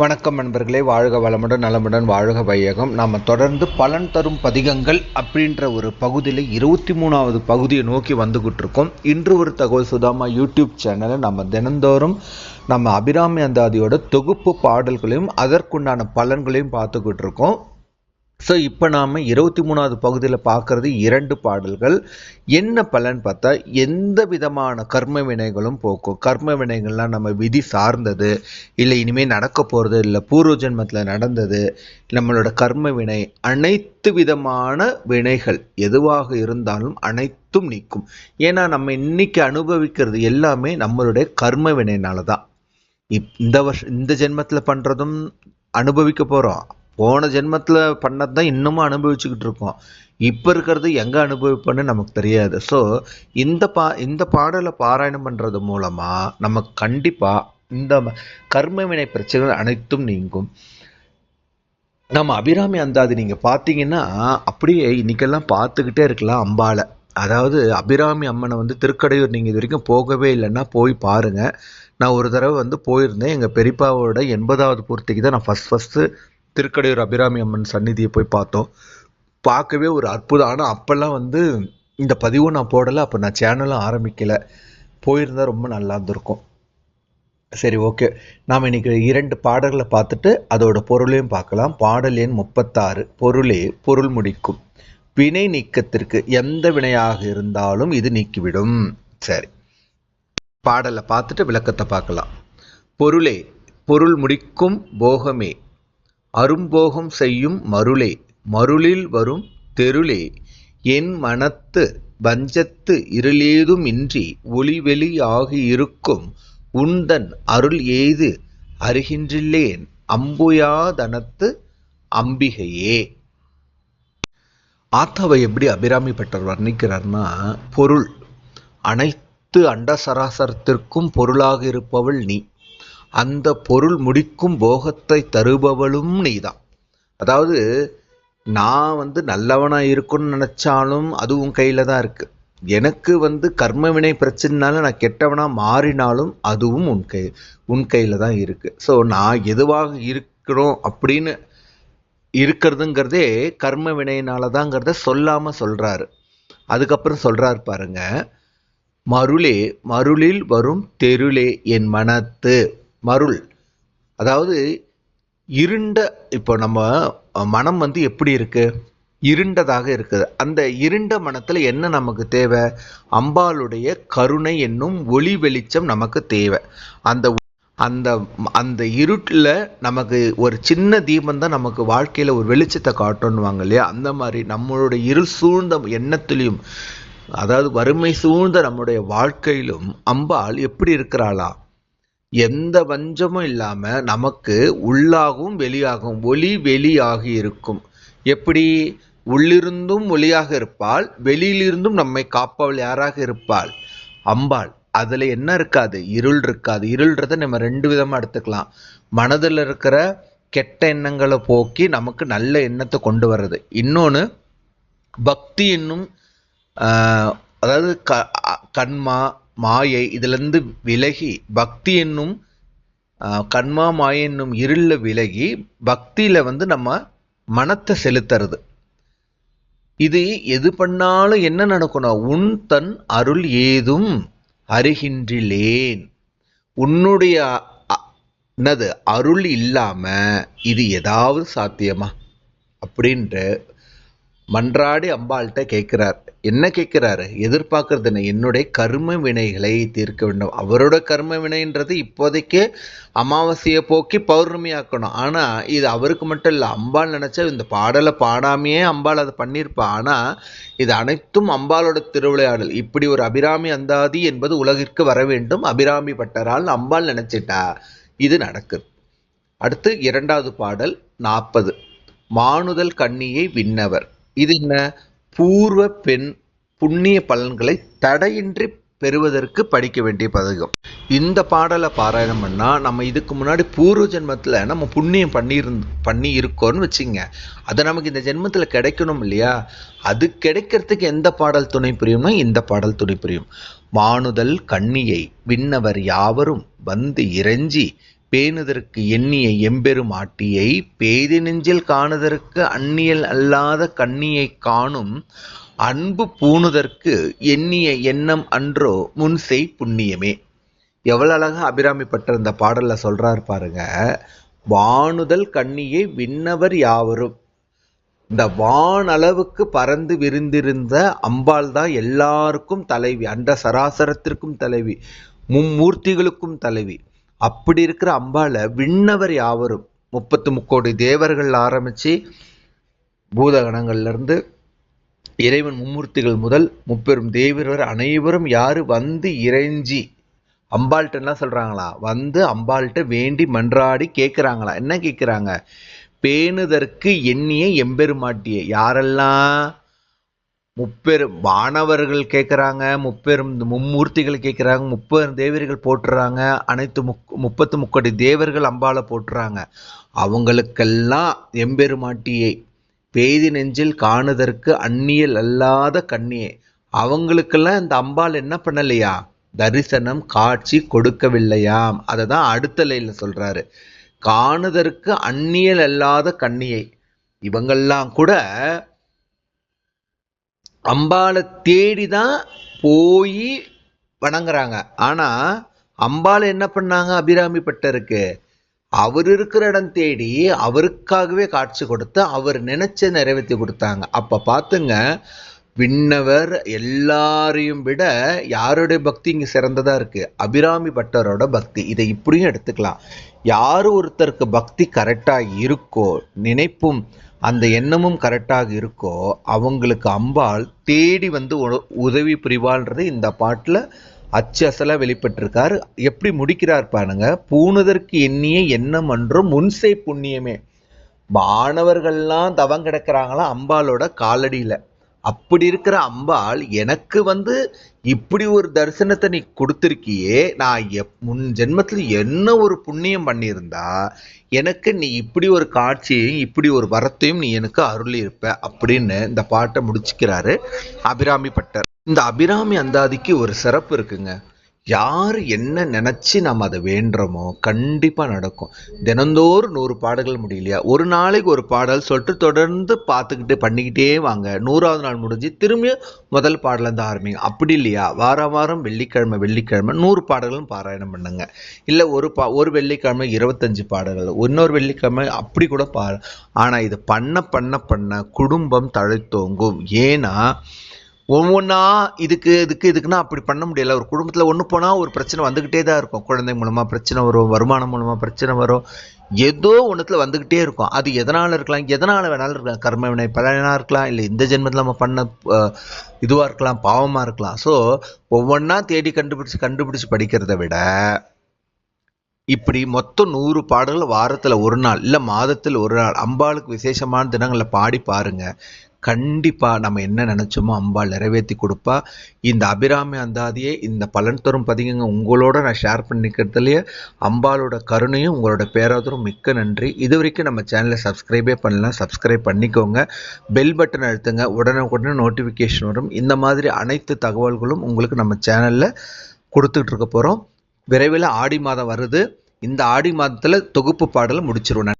வணக்கம் நண்பர்களே, வாழ்க வளமுடன் நலமுடன் வாழ்க வையகம். நாம் தொடர்ந்து பலன் தரும் பதிகங்கள் அப்படின்ற ஒரு பகுதியில் 23வது பகுதியை நோக்கி வந்துகிட்டு இருக்கோம். இன்று ஒரு தகவல் சுதாமா யூடியூப் சேனலை நம்ம தினந்தோறும் நம்ம அபிராமி அந்தாதியோட தொகுப்பு பாடல்களையும் அதற்குண்டான பலன்களையும் பார்த்துக்கிட்டு இருக்கோம். ஸோ இப்போ நாம் 23வது பகுதியில் பார்க்குறது 2 பாடல்கள். என்ன பலன் பார்த்தா, எந்த விதமான கர்ம வினைகளும் போக்கும். கர்ம வினைகள்லாம் நம்ம விதி சார்ந்தது இல்லை, இனிமேல் நடக்க போகிறது இல்லை, பூர்வ ஜென்மத்தில் நடந்தது, நம்மளோட கர்ம வினை, அனைத்து விதமான வினைகள் எதுவாக இருந்தாலும் அனைத்தும் நீக்கும். ஏன்னா நம்ம இன்னைக்கு அனுபவிக்கிறது எல்லாமே நம்மளுடைய கர்ம வினைனால தான். இந்த ஜென்மத்தில் பண்ணுறதும் அனுபவிக்க போகிறோம், போன ஜென்மத்தில் பண்ணது தான் இன்னமும் அனுபவிச்சுக்கிட்டு இருக்கோம். இப்போ இருக்கிறது எங்கே அனுபவிப்போன்னு நமக்கு தெரியாது. ஸோ இந்த பாடலை பாராயணம் பண்ணுறது மூலமாக நமக்கு கண்டிப்பாக இந்த கர்ம வினை பிரச்சனைகள் அனைத்தும் நீங்கும். நம்ம அபிராமி அந்தாதி நீங்கள் பார்த்தீங்கன்னா அப்படியே இன்னைக்கெல்லாம் பார்த்துக்கிட்டே இருக்கலாம் அம்பாளை. அதாவது அபிராமி அம்மனை திருக்கடையூர் நீங்கள் இது வரைக்கும் போகவே இல்லைன்னா போய் பாருங்கள். நான் ஒரு தடவை போயிருந்தேன். எங்கள் பெரியப்பாவோட 80வது பூர்த்திக்கு தான் நான் ஃபஸ்ட்டு திருக்கடையூர் அபிராமி அம்மன் சந்நிதியை போய் பார்த்தோம். பார்க்கவே ஒரு அற்புதம். ஆனால் அப்போல்லாம் இந்த பதிவும் நான் போடலை, அப்போ நான் சேனலும் ஆரம்பிக்கலை. போயிருந்தால் ரொம்ப நல்லா இருந்திருக்கும். சரி, ஓகே. நாம் இன்னைக்கு 2 பாடல்களை பார்த்துட்டு அதோட பொருளையும் பார்க்கலாம். பாடல் எண் 36. பொருளே பொருள் முடிக்கும். வினை நீக்கத்திற்கு எந்த வினையாக இருந்தாலும் இது நீக்கிவிடும். சரி, பாடலை பார்த்துட்டு விளக்கத்தை பார்க்கலாம். பொருளே பொருள் முடிக்கும் போகமே அரும்போகம் செய்யும் மருளே மருளில் வரும் தெருளே என் மனத்து வஞ்சத்து இருளேதும் இன்றி ஒளிவெளி ஆகி இருக்கும் உந்தன் அருள் ஏது அறிகின்றில்லேன் அம்புயாதனத்து அம்பிகையே. ஆத்தாவை எப்படி அபிராமி பட்டர் வர்ணிக்கிறார்னா, பொருள், அனைத்து அண்ட சராசரத்திற்கும் பொருளாக இருப்பவள் நீ. அந்த பொருள் முடிக்கும் போகத்தை தருபவளும் நீதான். அதாவது நான் நல்லவனா இருக்குன்னு நினைச்சாலும் அது உன் கையில தான் இருக்கு. எனக்கு கர்ம வினை பிரச்சனைனால நான் கெட்டவனா மாறினாலும் அதுவும் உன் கையில தான் இருக்கு. ஸோ நான் எதுவாக இருக்கணும் அப்படின்னு இருக்கிறதுங்கிறதே கர்ம வினையினால தாங்கிறத சொல்லாம சொல்றாரு. அதுக்கப்புறம் சொல்றாரு பாருங்க, மருளே மருளில் வரும் தெருளே என் மனத்து. மருள் அதாவது இருண்ட, இப்போ நம்ம மனம் எப்படி இருக்கு, இருண்டதாக இருக்குது. அந்த இருண்ட மனத்துல என்ன நமக்கு தேவை? அம்பாளுடைய கருணை என்னும் ஒளி வெளிச்சம் நமக்கு தேவை. அந்த அந்த அந்த இருட்டில் நமக்கு ஒரு சின்ன தீபம் தான் நமக்கு வாழ்க்கையில் ஒரு வெளிச்சத்தை காட்டணுவாங்க இல்லையா? அந்த மாதிரி நம்மளுடைய இருள் சூழ்ந்த எண்ணத்திலையும், அதாவது வறுமை சூழ்ந்த நம்முடைய வாழ்க்கையிலும் அம்பாள் எப்படி இருக்கிறாளா? எந்த வஞ்சமும் இல்லாம நமக்கு உள்ளாகவும் வெளியாகவும் ஒளி வெளியாகி இருக்கும். எப்படி? உள்ளிருந்தும் ஒளியாக இருப்பாள், வெளியிலிருந்தும் நம்மை காப்பவள் யாராக இருப்பாள்? அம்பாள். அதுல என்ன இருக்காது? இருள் இருக்காது. இருள்றதை நம்ம 2 விதமா எடுத்துக்கலாம். மனதில் இருக்கிற கெட்ட எண்ணங்களை போக்கி நமக்கு நல்ல எண்ணத்தை கொண்டு வர்றது. இன்னொன்று பக்தி என்னும் அதாவது கண்மா மாயை இதிலிருந்து விலகி, பக்தி என்னும் கண்மா மாயை என்னும் இருள விலகி பக்தியில நம்ம மனத்தை செலுத்துறது. இது எது பண்ணாலும் என்ன நடக்கணும்? உன் தன் அருள் ஏதும் அறிகின்றிலேன். உன்னுடைய என்னது அருள் இல்லாம இது ஏதாவது சாத்தியமா அப்படின்ற மன்றாடி அம்பாள்கிட்ட கேட்கிறார். என்ன கேட்கிறாரு? எதிர்பார்க்கறது என்ன? என்னுடைய கர்ம வினைகளை தீர்க்க வேண்டும். அவரோட கர்ம வினைன்றது இப்போதைக்கு அமாவாசையை போக்கி பௌர்ணமி ஆக்கணும். ஆனா இது அவருக்கு மட்டும் இல்லை, அம்பாள் நினைச்சா இந்த பாடலை பாடாமையே அம்பாள் அதை பண்ணியிருப்பா. ஆனா இது அனைத்தும் அம்பாளோட திருவிளையாடல். இப்படி ஒரு அபிராமி அந்தாதி என்பது உலகிற்கு வர வேண்டும், அபிராமி பட்டரால் அம்பாள் நினைச்சிட்டா இது நடக்குது. அடுத்து 2வது பாடல் 40. மானுதல் கண்ணியை விண்ணவர். இது என்ன? பூர்வ பெண் புண்ணிய பலன்களை தடையின்றி பெறுவதற்கு படிக்க வேண்டிய பதிகம். இந்த பாடலை பாராயணம் பண்ணா நம்ம இதுக்கு முன்னாடி பூர்வ ஜென்மத்துல நம்ம புண்ணியம் பண்ணி இருக்கோம்னு வச்சுங்க, அதை நமக்கு இந்த ஜென்மத்துல கிடைக்கணும் இல்லையா? அது கிடைக்கிறதுக்கு எந்த பாடல் துணை புரியும்னா இந்த பாடல் துணை புரியும். மானுதல் கண்ணியை விண்ணவர் யாவரும் இறைஞ்சி பேணுதற்கு எண்ணிய எம்பெருமாட்டியை பேதி நெஞ்சில் காணுதற்கு அந்நியல் அல்லாத கண்ணியைக் காணும் அன்பு பூணுதற்கு எண்ணிய எண்ணம் அன்றோ முன்செய் புண்ணியமே. எவ்வளவு அழகா அபிராமி பட்டர் இந்த பாடல்ல சொல்றாரு பாருங்க. வானுதல் கண்ணியை விண்ணவர் யாவரும். இந்த வானளவுக்கு பறந்து விரிந்திருந்த அம்பாள் தான் எல்லாருக்கும் தலைவி, அண்ட சராசரத்திற்கும் தலைவி, மும்மூர்த்திகளுக்கும் தலைவி. அப்படி இருக்கிற அம்பாளை விண்ணவர் யாவரும் 33 தேவர்கள் ஆரம்பிச்சு பூதகணங்கள்ல இருந்து இறைவன் மும்மூர்த்திகள் முதல் முப்பெரும் தேவர் அனைவரும் யாரு வந்து இறைஞ்சி அம்பாள்கிட்ட என்ன சொல்றாங்களா, வந்து அம்பாள்கிட்ட வேண்டி மன்றாடி கேட்கிறாங்களா. என்ன கேட்கிறாங்க? பேணுதற்கு எண்ணிய எம்பெருமாட்டியை. யாரெல்லாம்? முப்பெரும் வானவர்கள் கேட்குறாங்க, மும்மூர்த்திகள் கேட்குறாங்க, 30 தேவர்கள் போட்டுறாங்க, அனைத்து 33 தேவர்கள் அம்பாளை போட்டுறாங்க. அவங்களுக்கெல்லாம் எம்பெருமாட்டியை பேதி நெஞ்சில் காணுதற்கு அந்நியல் அல்லாத கண்ணியை. அவங்களுக்கெல்லாம் இந்த அம்பாள் என்ன பண்ணலையா? தரிசனம் காட்சி கொடுக்கவில்லையாம். அதை தான் அடுத்த லைன்ல சொல்றாரு. காணுதற்கு அந்நியல் அல்லாத கண்ணியை. இவங்கெல்லாம் கூட அம்பாளை தேடிதான் போய் வணங்குறாங்க. ஆனா அம்பாளை என்ன பண்ணாங்க? அபிராமி பட்டருக்கு அவர் இருக்கிற இடம் தேடி அவருக்காகவே காட்சி கொடுத்து அவர் நினைச்ச நிறைவேற்றி கொடுத்தாங்க. அப்ப பாத்துங்க, விண்ணவர் எல்லாரையும் விட யாருடைய பக்தி இங்க சிறந்ததா இருக்கு? அபிராமி பட்டரோட பக்தி. இதை இப்படியும் எடுத்துக்கலாம். யாரு ஒருத்தருக்கு பக்தி கரெக்டா இருக்கோ, நினைப்பும் அந்த எண்ணமும் கரெக்டாக இருக்கோ, அவங்களுக்கு அம்பாள் தேடி வந்து உதவி புரிவாள்ன்றது இந்த பாட்டுல அச்சு அசலா வெளிப்பட்டிருக்காரு. எப்படி முடிக்கிறார் பாருங்க. பூணுதற்கு எண்ணிய எண்ணம் அன்றும் முன்சை புண்ணியமே. மாணவர்கள்லாம் தவம் கிடக்கிறாங்களா அம்பாளோட காலடியில. அப்படி இருக்கிற அம்பாள் எனக்கு வந்து இப்படி ஒரு தரிசனத்தை நீ கொடுத்திருக்கியே, நான் முன் ஜென்மத்துல என்ன ஒரு புண்ணியம் பண்ணியிருந்தா எனக்கு நீ இப்படி ஒரு காட்சியையும் இப்படி ஒரு வரத்தையும் நீ எனக்கு அருளி இருப்ப அப்படின்னு இந்த பாட்டை முடிச்சுக்கிறாரு அபிராமி பட்டர். இந்த அபிராமி அந்தாதிக்கு ஒரு சிறப்பு இருக்குங்க. யாரு என்ன நினைச்சு நம்ம அதை வேண்டுறோமோ கண்டிப்பா நடக்கும். தினந்தோறும் 100 பாடல்கள் முடியலையா, ஒரு நாளைக்கு ஒரு பாடல் சொல்லிட்டு தொடர்ந்து பார்த்துக்கிட்டு பண்ணிக்கிட்டே வாங்க. 100வது நாள் முடிஞ்சு திரும்பியும் முதல் பாடல இருந்து ஆரம்பிங்க. அப்படி இல்லையா, வாரம் வாரம் வெள்ளிக்கிழமை 100 பாடல்களும் பாராயணம் பண்ணுங்க. இல்ல ஒரு வெள்ளிக்கிழமை 25 பாடல்கள், இன்னொரு வெள்ளிக்கிழமை அப்படி கூட ஆனா இது பண்ண குடும்பம் தழைத்தோங்கும். ஏன்னா ஒவ்வொன்றா இதுக்குன்னா அப்படி பண்ண முடியல. ஒரு குடும்பத்தில் ஒன்று போனால் ஒரு பிரச்சனை வந்துக்கிட்டே தான் இருக்கும். குழந்தை மூலமாக பிரச்சனை வரும், வருமானம் மூலமாக பிரச்சனை வரும், ஏதோ ஒன்றுத்தில் வந்துக்கிட்டே இருக்கும். அது எதனால் இருக்கலாம், எதனால் வேணாலும் இருக்கலாம். கர்ம வினை பலனாக இருக்கலாம், இல்லை இந்த ஜென்மத்தில் நம்ம பண்ண இதுவாக இருக்கலாம், பாவமாக இருக்கலாம். ஸோ ஒவ்வொன்றா தேடி கண்டுபிடிச்சு படிக்கிறத விட இப்படி மொத்தம் 100 பாடல்கள் வாரத்தில் ஒரு நாள் இல்லை மாதத்தில் ஒரு நாள் அம்பாளுக்கு விசேஷமான தினங்களில் பாடி பாருங்க. கண்டிப்பா நம்ம என்ன நினைச்சோமோ அம்பாள் நிறைவேற்றி கொடுப்பா. இந்த அபிராமி அந்தாதியை இந்த பலன் தரும் பதிகங்க உங்களோட நான் ஷேர் பண்ணிக்கிறதுலயே அம்பாளோட கருணையும் உங்களோட பேராதரும் மிக்க நன்றி. இது வரைக்கும் நம்ம சேனலை சப்ஸ்கிரைபே பண்ணலாம், சப்ஸ்கிரைப் பண்ணிக்கோங்க. பெல் பட்டன் அழுத்துங்க, உடனே நோட்டிஃபிகேஷன் வரும். இந்த மாதிரி அனைத்து தகவல்களும் உங்களுக்கு நம்ம சேனல்ல கொடுத்துட்டு இருக்க போறோம். விரைவில் ஆடி மாதம் வருது. இந்த ஆடி மாதத்துல தொகுப்பு பாடலை முடிச்சிருவோம்.